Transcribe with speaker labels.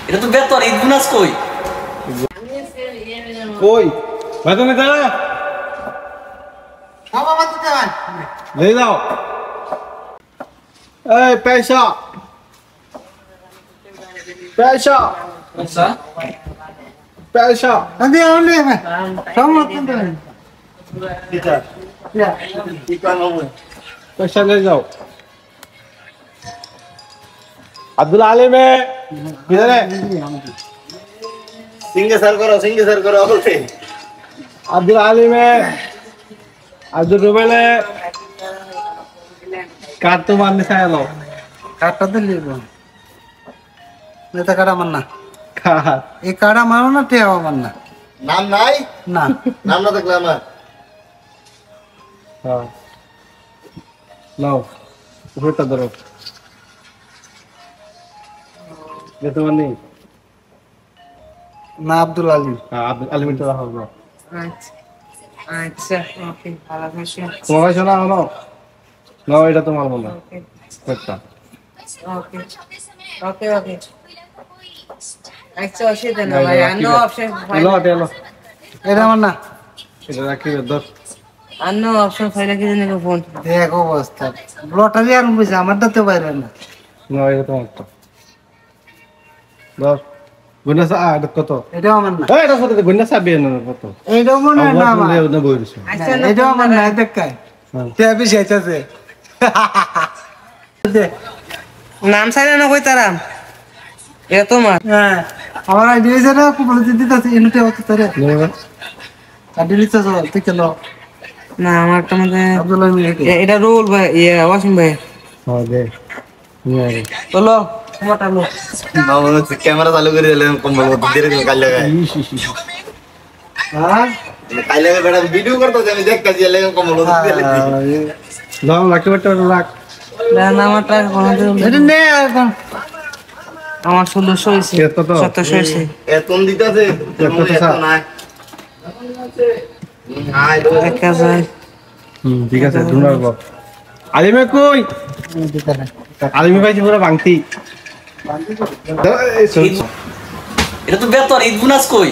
Speaker 1: এটা তো বেতন ঈদ বোনাস কই
Speaker 2: কই ভাই তুমি দাঁড়া
Speaker 3: বাবা মত দেন
Speaker 2: ले जाओ ए पैसा पैसा
Speaker 1: আচ্ছা
Speaker 2: पैसा
Speaker 3: আদি আউলে সমত দেন
Speaker 2: पैसा ले जाओ अब्दुल आलिम है किधर है
Speaker 4: सिंगे सर करो बोलते
Speaker 2: अब्दुल आलिम है अब्दुल रुबेल है काट तो मारने से आया लो
Speaker 3: কাটা দিলি নেতা কাটা মান্না
Speaker 2: काट
Speaker 3: এই কাটা মারো না টেওয়া মান্না
Speaker 4: नाम नाई
Speaker 3: না
Speaker 4: नाम ना तकला मैं
Speaker 2: हाँ लाओ ऊपर तक दरो ये तो नहीं
Speaker 3: না আব্দুল আলী
Speaker 2: हाँ अब्दुल आलिम तो रहा होगा
Speaker 5: আচ্ছা আচ্ছা ওকে ভালো থাকো
Speaker 2: তোমার শোনা হলো না এটা তোমার বলা
Speaker 5: ওকে
Speaker 2: করতা
Speaker 5: ওকে ওকে ওকে আচ্ছা অসুবিধা না ভাই আনো অপশন
Speaker 2: এলো এলো
Speaker 3: এটা মান্না
Speaker 2: এটা রাখি দর
Speaker 5: আনো অপশন ফাইলে কি জানি ফোন
Speaker 3: দেখ অবস্থা লটারি আর বুঝে আমারটা তো বাইরে না
Speaker 2: না এটা তোমার তো দর গুনাসা আড কত
Speaker 3: এটাও আমার না
Speaker 2: এই এটা কত গুনাসা বিয়ে না কত
Speaker 3: এইটাও মনে হয় না আমার
Speaker 2: আমার না বইরিস
Speaker 5: আচ্ছা
Speaker 3: এটাও আমার না দেখ কাই তে বেশি আইতাছে
Speaker 5: নাম সাইলে না কই তারাম এটা তোমার
Speaker 3: হ্যাঁ আমার আইডিয়া আছে না খুব বলে দিতেছে এনুতে হতে তারে আইডিয়া লিখতে চল তুই কেন
Speaker 5: না আমার তো মধ্যে
Speaker 3: আব্দুল আলী
Speaker 5: এটা রোল ভাই ইয়ে ওয়াসিম ভাই
Speaker 2: হ্যাঁ দে নিয়ে
Speaker 5: চলো তোমারটা লো
Speaker 4: मामा से कैमरा चालू कर दिले कंबल को धीरे धीरे काल लगा
Speaker 3: হ্যাঁ
Speaker 4: काल लगा बेटा वीडियो करतो আমি দেখ কাজ দিলে कंबल को धीरे
Speaker 2: লাও লাকি বেটা লাখ
Speaker 5: না না আমারটা কোন
Speaker 3: এটা নে এখন
Speaker 5: আমার 1600 হইছে
Speaker 2: কত
Speaker 5: 1700 হইছে
Speaker 4: এতন দিতাছে এত নাই আই
Speaker 5: 1000
Speaker 2: ঠিক আছে দুনার বাপ আলিমে কই আলিমে ভাই পুরো ভাঙতি
Speaker 1: এটা তো বেতন ঈদ বোনাস কই